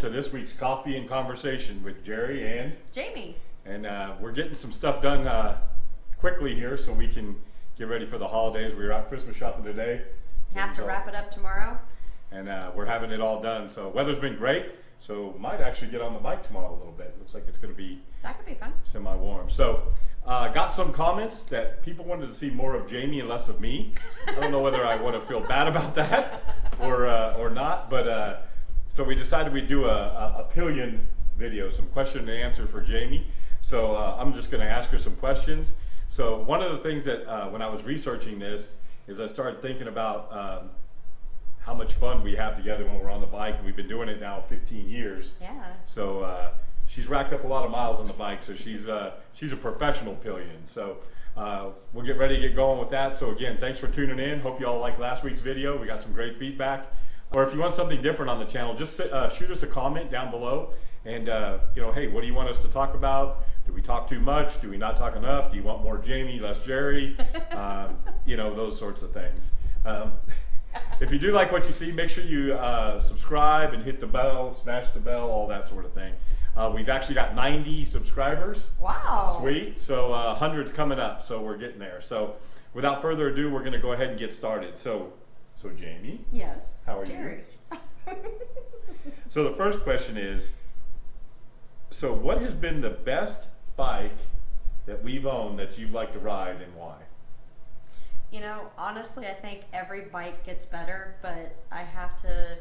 to this week's Coffee and Conversation with Jerry and Jamie. And we're getting some stuff done quickly here so we can get ready for the holidays. We were out Christmas shopping today. Have to wrap it up tomorrow. And we're having it all done. So weather's been great. So might actually get on the bike tomorrow a little bit. Looks like it's going to be That could be fun. semi-warm. So got some comments that people wanted to see more of Jamie and less of me. I don't know whether I want to feel bad about that or not, but so we decided we'd do a Pillion video, some question and answer for Jamie. So I'm just going to ask her some questions. So one of the things that when I was researching this is I started thinking about how much fun we have together when we're on the bike, and we've been doing it now 15 years. Yeah. So she's racked up a lot of miles on the bike, so she's a professional Pillion. So we'll get ready to get going with that. So again, thanks for tuning in. Hope you all liked last week's video. We got some great feedback. Or if you want something different on the channel, just shoot us a comment down below. And hey, what do you want us to talk about? Do we talk too much? Do we not talk enough? Do you want more Jamie, less Jerry? Those sorts of things. If you do like what you see, make sure you subscribe and hit the bell, smash the bell, all that sort of thing. We've actually got 90 subscribers. Wow. Sweet. So 100's coming up, so we're getting there. So without further ado, we're going to go ahead and get started. So Jamie. Yes. How are Jerry. you? So the first question is, so what has been the best bike that we've owned that you've liked to ride, and why? Honestly, I think every bike gets better, but I have to,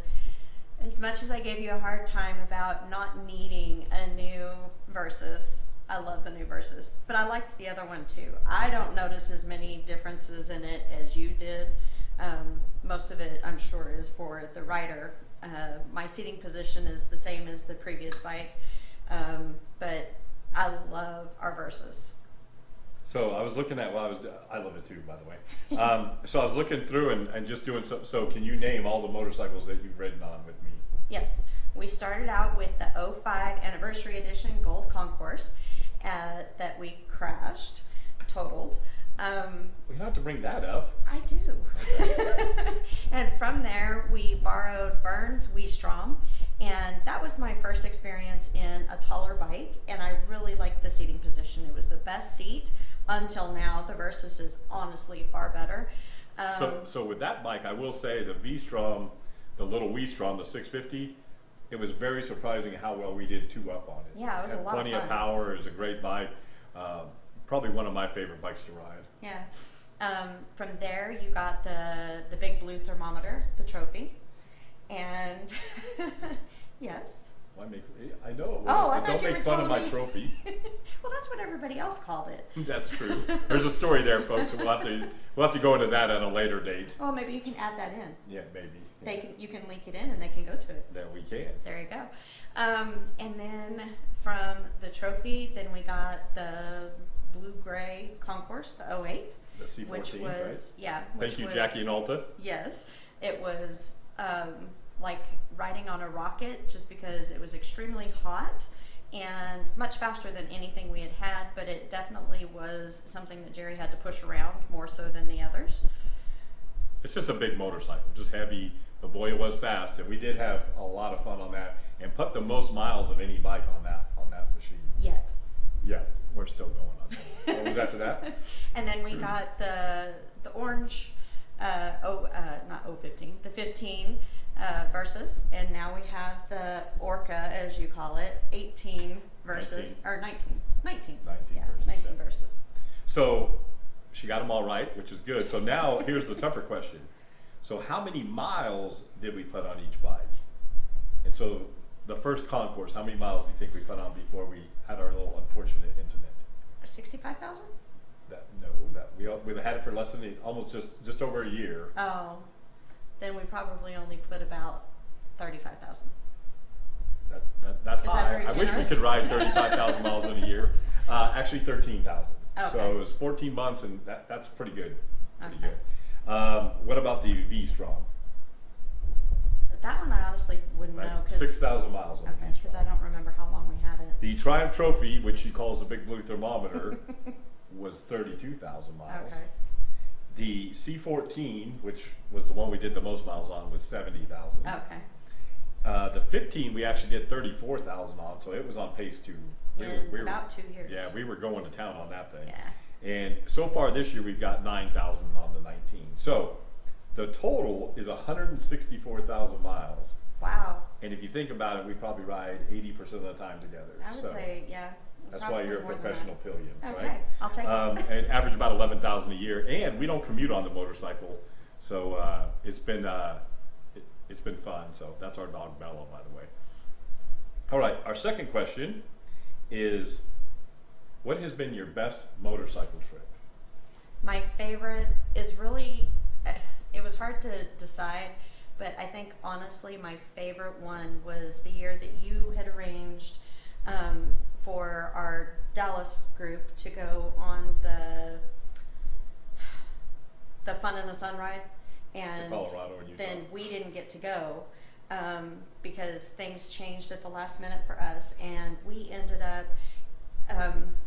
as much as I gave you a hard time about not needing a new Versus, I love the new Versus, but I liked the other one too. I don't notice as many differences in it as you did. Most of it, I'm sure, is for the rider. My seating position is the same as the previous bike, but I love our Versus. So I was looking at, I love it too, by the way. So I was looking through and just doing so can you name all the motorcycles that you've ridden on with me? Yes, we started out with the 05 Anniversary Edition Gold Concourse that we crashed, totaled. We have to bring that up. I do. Okay. And from there, we borrowed Vern's Wee-Strom, and that was my first experience in a taller bike, and I really liked the seating position. It was the best seat until now. The Versus is honestly far better. So with that bike, I will say the V-Strom, the little Wee-Strom, the 650, it was very surprising how well we did two up on it. Yeah, it was a lot of plenty fun. of power. It was a great bike. Probably one of my favorite bikes to ride. Yeah. From there, you got the big blue thermometer, the trophy, and yes. I know. Oh, I thought don't you make were fun of telling my me. trophy. Well, that's what everybody else called it. That's true. There's a story there, folks. So we'll have to go into that at a later date. Well, maybe you can add that in. Yeah, maybe. You can link it in, and they can go to it. There we can. There you go. And then from the trophy, then we got the blue-gray Concourse, the 08. The C14, which was, right? Yeah. Thank you, Jackie and Alta. Yes. It was like riding on a rocket, just because it was extremely hot and much faster than anything we had, but it definitely was something that Jerry had to push around more so than the others. It's just a big motorcycle, just heavy, but boy, it was fast, and we did have a lot of fun on that, and put the most miles of any bike on that machine. Yet. Yeah, we're still going on that. What was after that? And then we got the orange, not 015, the 15 Versus, and now we have the Orca, as you call it, 18 Versus, 19. or 19. 19. 19 Yeah, Versus, 19 yeah. Versus. So she got them all right, which is good. So now here's the tougher question. So how many miles did we put on each bike? And so the first concourse, how many miles do you think we put on before we had our little unfortunate incident? 65,000? We had it for less than almost just over a year. Oh, then we probably only put about 35,000. That's Is that high. very I wish we generous? could ride 35,000 miles in a year. Actually 13,000. Okay. So it was 14 months, and that's pretty good. Pretty Okay. good. What about the V-Strom? That one I honestly wouldn't Right? know. 6,000 miles on the Okay, because V-Strom. I don't remember how long we had it. The Triumph Trophy, which she calls the big blue thermometer, was 32,000 miles. Okay. The C14, which was the one we did the most miles on, was 70,000. Okay. The 15 we actually did 34,000 on, so it was on pace to. In about 2 years. Yeah, we were going to town on that thing. Yeah. And so far this year we've got 9,000 on the 19. So the total is 164,000 miles. Wow. And if you think about it, we probably ride 80% of the time together. I would say, yeah. That's why you're a professional pillion, Okay, right? I'll take it. And average about 11,000 a year, and we don't commute on the motorcycle, so it's been fun. So that's our dog Bella, by the way. All right, our second question is, what has been your best motorcycle trip? My favorite is really, it was hard to decide, but I think honestly my favorite one was the year that you had arranged for our Dallas group to go on the Fun in the Sun ride, and Colorado and Utah. then we didn't get to go because things changed at the last minute for us, and we ended up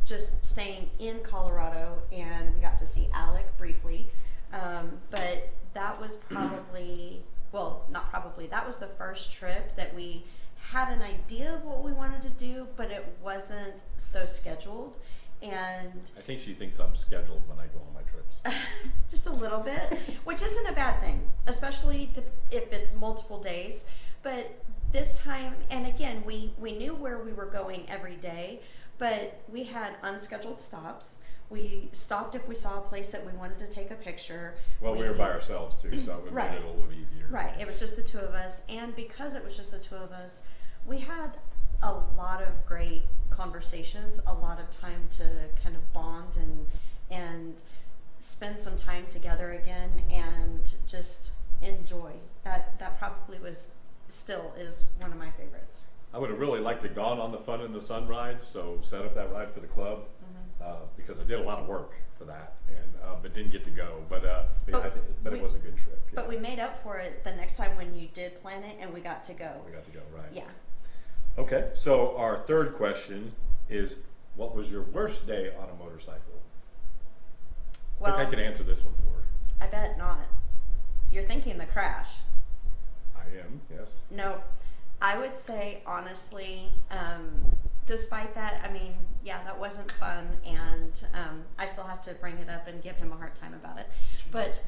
just staying in Colorado, and we got to see Alec briefly, but that was probably, well, not probably, that was the first trip that we had an idea of what we wanted to do, but it wasn't so scheduled. And I think she thinks I'm scheduled when I go on my trips. just a little bit, which isn't a bad thing, especially if it's multiple days. But this time, and again, we knew where we were going every day, but we had unscheduled stops. We stopped if we saw a place that we wanted to take a picture. Well, we were by ourselves too, so it Right. made it a little bit easier. Right, it was just the two of us, and because it was just the two of us, we had a lot of great conversations, a lot of time to kind of bond and spend some time together again and just enjoy. That probably still is one of my favorites. I would have really liked to gone on the Fun in the Sun ride, so set up that ride for the club, because I did a lot of work for that, and but didn't get to go. But it was a good trip. Yeah. But we made up for it the next time when you did plan it, and we got to go. We got to go, right? Yeah. Okay, so our third question is, what was your worst day on a motorcycle? Well, I think I can answer this one for her. I bet not. You're thinking the crash. I am, yes. No, I would say honestly, despite that, I mean, yeah, that wasn't fun, and I still have to bring it up and give him a hard time about it. But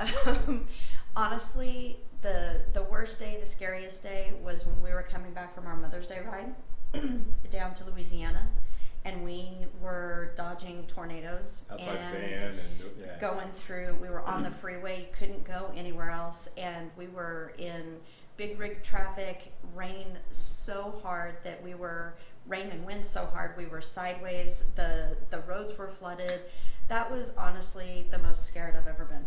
honestly, the worst day, the scariest day was when we were coming back from our Mother's Day ride down to Louisiana, and we were dodging tornadoes Outside and van and yeah. going through. We were on the freeway, you couldn't go anywhere else, and we were in big rig traffic, rain so hard that we were, rain and wind so hard we were sideways, the roads were flooded. That was honestly the most scared I've ever been.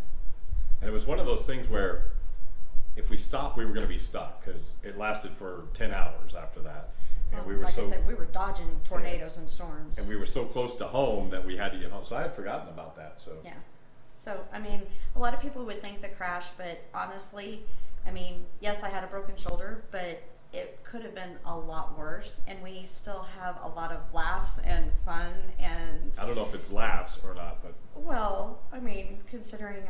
And it was one of those things where if we stopped, we were going to be stuck, because it lasted for 10 hours after that. And we were like so, I said, we were dodging tornadoes and storms. and we were so close to home that we had to get home. So I had forgotten about that. So Yeah. So, I mean, a lot of people would think the crash, but honestly, I mean, yes, I had a broken shoulder, but it could have been a lot worse, and we still have a lot of laughs and fun, and I don't know if it's laughs or not, but well, I mean, considering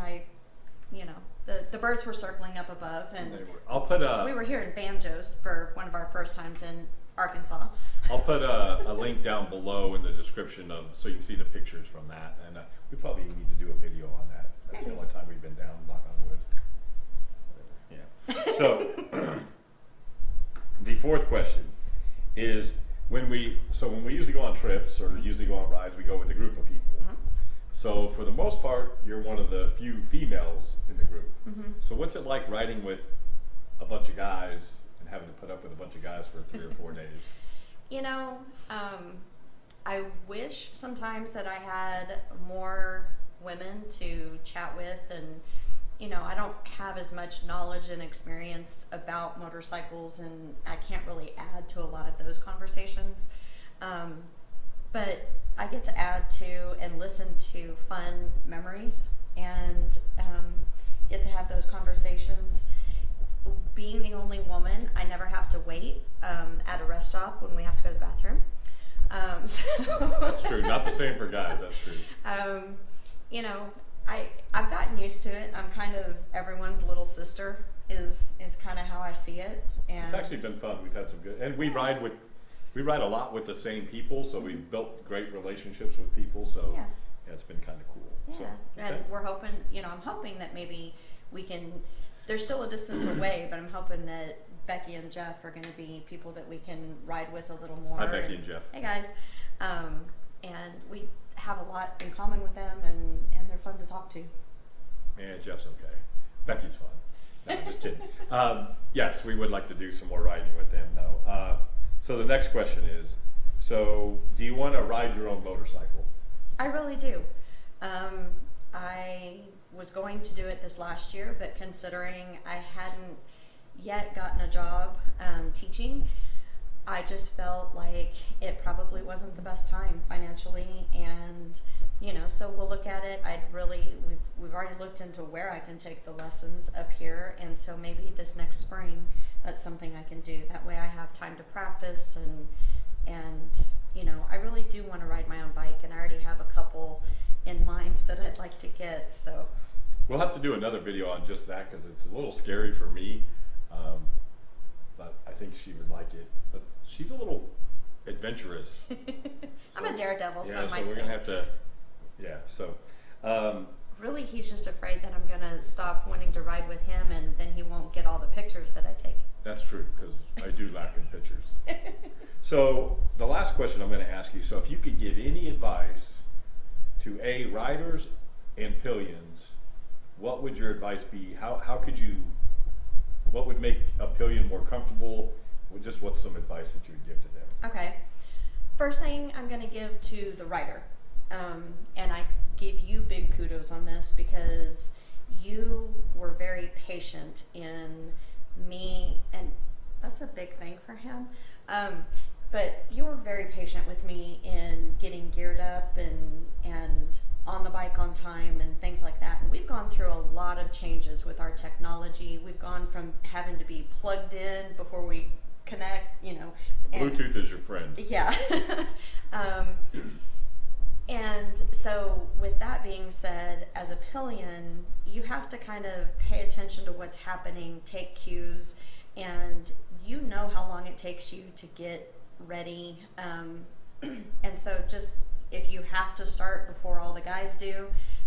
the birds were circling up above, and I'll put we were hearing banjos for one of our first times in Arkansas. I'll put a link down below in the description so you can see the pictures from that, and we probably need to do a video on that. That's the only time we've been down, knock on wood. Yeah. So the fourth question is, when we usually go on trips or usually go on rides, we go with a group of people. So for the most part, you're one of the few females in the group. So what's it like riding with a bunch of guys and having to put up with a bunch of guys for 3 or 4 days? I wish sometimes that I had more women to chat with, and I don't have as much knowledge and experience about motorcycles, and I can't really add to a lot of those conversations. But I get to add to and listen to fun memories, and get to have those conversations. Being the only woman, I never have to wait at a rest stop when we have to go to the bathroom. That's true. Not the same for guys. That's true. I've gotten used to it. I'm kind of everyone's little sister. is kind of how I see it. And It's actually been fun. We've had some good, and we ride a lot with the same people, so we've built great relationships with people. So Yeah. it's been kind of cool. Yeah, So, and okay. we're hoping, I'm hoping that maybe we can, there's still a distance away, but I'm hoping that Becky and Jeff are going to be people that we can ride with a little more. Hi, Becky and Jeff. Hey guys. And we have a lot in common with them, and they're fun to talk to. Yeah, Jeff's okay. Becky's fun. No, I'm just kidding. Yes, we would like to do some more riding with them, though. So the next question is, so do you want to ride your own motorcycle? I really do. I was going to do it this last year, but considering I hadn't yet gotten a job teaching, I just felt like it probably wasn't the best time financially, and so we'll look at it. We've already looked into where I can take the lessons up here, and so maybe this next spring that's something I can do. That way I have time to practice, and I really do want to ride my own bike, and I already have a couple in mind that I'd like to get. So We'll have to do another video on just that because it's a little scary for me, but I think she would like it. But she's a little adventurous. I'm a daredevil, Yeah, some so might we're say. gonna have to. Yeah. So. Really, he's just afraid that I'm gonna stop wanting to ride with him, and then he won't get all the pictures that I take. That's true, because I do lack in pictures. So the last question I'm going to ask you, so if you could give any advice to riders and pillions, what would your advice be? What would make a pillion more comfortable? What's some advice that you would give to them? Okay. First thing I'm going to give to the writer, and I give you big kudos on this because you were very patient in me, and that's a big thing for him. But you were very patient with me in getting geared up and on the bike on time and things like that. And we've gone through a lot of changes with our technology. We've gone from having to be plugged in before we connect, Bluetooth is your friend. Yeah. And so with that being said, as a pillion, you have to kind of pay attention to what's happening, take cues, and you know how long it takes you to get ready. And so just if you have to start before all the guys do,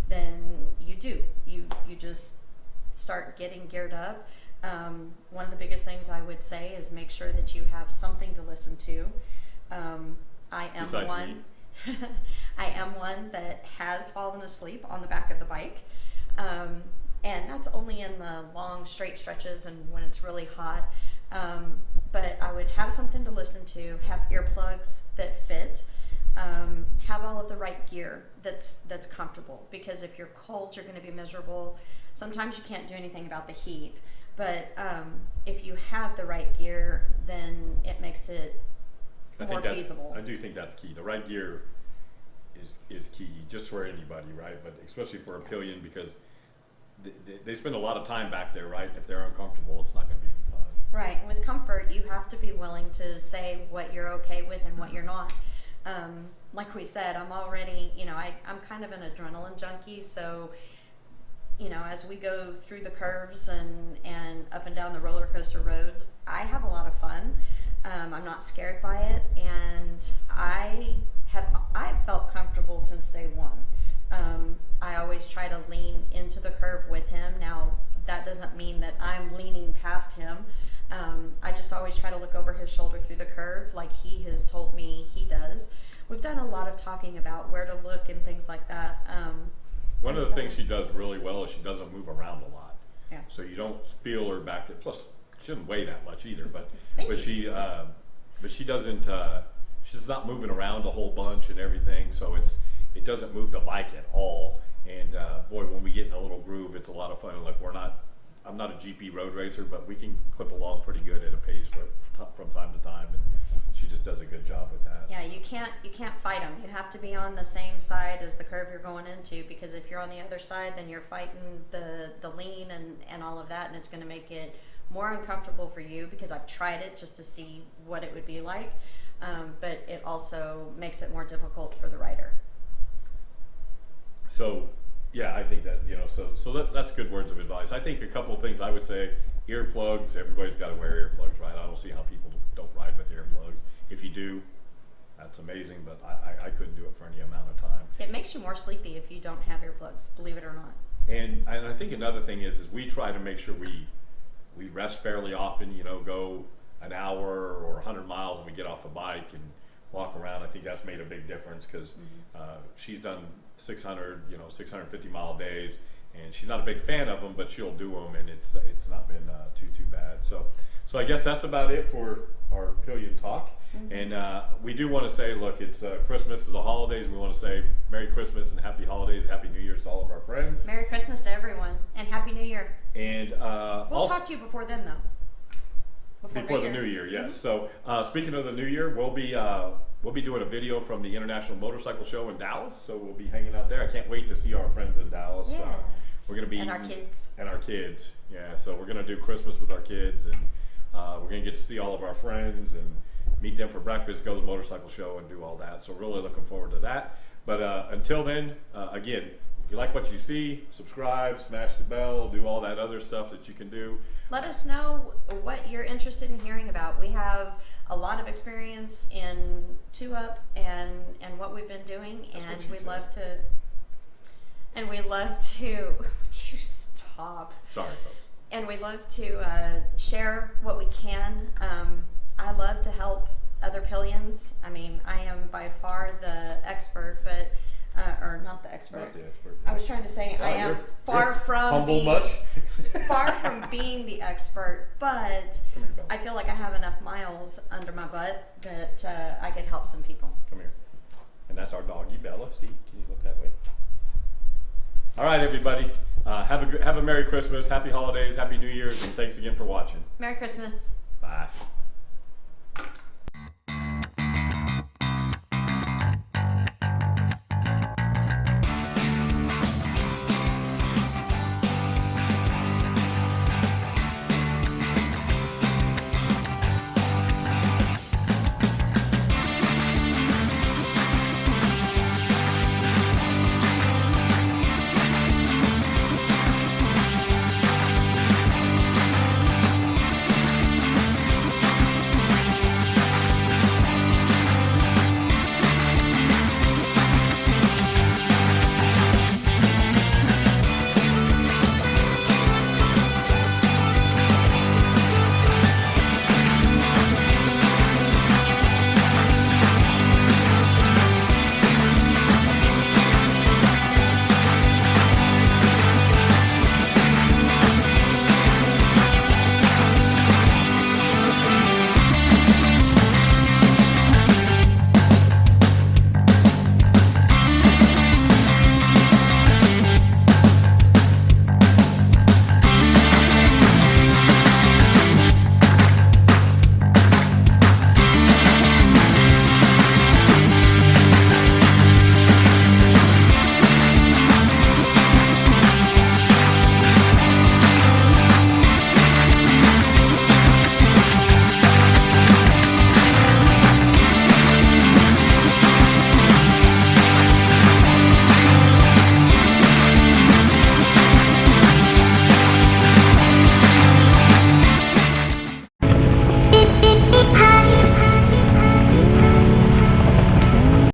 then you do. You just start getting geared up. One of the biggest things I would say is make sure that you have something to listen to. I am Besides one. me. I am one that has fallen asleep on the back of the bike. And that's only in the long straight stretches and when it's really hot. But I would have something to listen to, have earplugs that fit, have all of the right gear that's comfortable, because if you're cold, you're going to be miserable. Sometimes you can't do anything about the heat, but if you have the right gear, then it makes it more feasible. I do think that's key. The right gear is key, just for anybody, right? But especially for a pillion, because they spend a lot of time back there, right? If they're uncomfortable, it's not going to be any fun. Right. And with comfort, you have to be willing to say what you're okay with and what you're not. Like we said, I'm already, I'm kind of an adrenaline junkie, so as we go through the curves and up and down the roller coaster roads, I have a lot of fun. I'm not scared by it, and I've felt comfortable since day one. I always try to lean into the curve with him. Now, that doesn't mean that I'm leaning past him. I just always try to look over his shoulder through the curve like he has told me he does. We've done a lot of talking about where to look and things like that. One of the things she does really well is she doesn't move around a lot. Yeah. So you don't feel her back there. Plus, she shouldn't weigh that much either. But she doesn't. She's not moving around a whole bunch and everything. So it doesn't move the bike at all. And boy, when we get in a little groove, it's a lot of fun. Like I'm not a GP road racer, but we can clip along pretty good at a pace from time to time. And she just does a good job with that. Yeah, you can't fight them. You have to be on the same side as the curve you're going into, because if you're on the other side, then you're fighting the lean and all of that, and it's going to make it more uncomfortable for you, because I've tried it just to see what it would be like, but it also makes it more difficult for the rider. So, yeah, I think that, so that's good words of advice. I think a couple of things I would say earplugs, everybody's got to wear earplugs, right? I don't see how people don't ride with earplugs. If you do, that's amazing, but I couldn't do it for any amount of time. It makes you more sleepy if you don't have earplugs, believe it or not. And I think another thing is we try to make sure we rest fairly often, you know, go an hour or 100 miles and we get off the bike and walk around. I think that's made a big difference because she's done 600, 650 mile days, and she's not a big fan of them, but she'll do them, and it's not been too bad. So I guess that's about it for our Pillion talk. And we do want to say, look, it's Christmas is the holidays. We want to say Merry Christmas and Happy Holidays, Happy New Year's to all of our friends. Merry Christmas to everyone, and Happy New Year. And we'll talk to you before then, though. Before the new year, yes. So speaking of the new year, we'll be doing a video from the International Motorcycle Show in Dallas. So we'll be hanging out there. I can't wait to see our friends in Dallas. Yeah. We're gonna be and our kids. And our kids, yeah. So we're gonna do Christmas with our kids, and we're gonna get to see all of our friends and meet them for breakfast, go to the motorcycle show, and do all that. So really looking forward to that. But until then, again, if you like what you see, subscribe, smash the bell, do all that other stuff that you can do. Let us know what you're interested in hearing about. We have a lot of experience in 2-Up and what we've been doing, and we love to. And we love to. Would you stop? Sorry, folks. And we love to share what we can. I love to help other Pillions. I mean, I am by far the expert, but or not the expert. Not the expert. I was trying to say I am far from humble being much. far from being the expert, but Come here, Bella. I feel like I have enough miles under my butt that I could help some people. Come here. And that's our doggy, Bella. See, can you look that way? All right, everybody. Have a Merry Christmas, Happy Holidays, Happy New Year's, and thanks again for watching. Merry Christmas. Bye.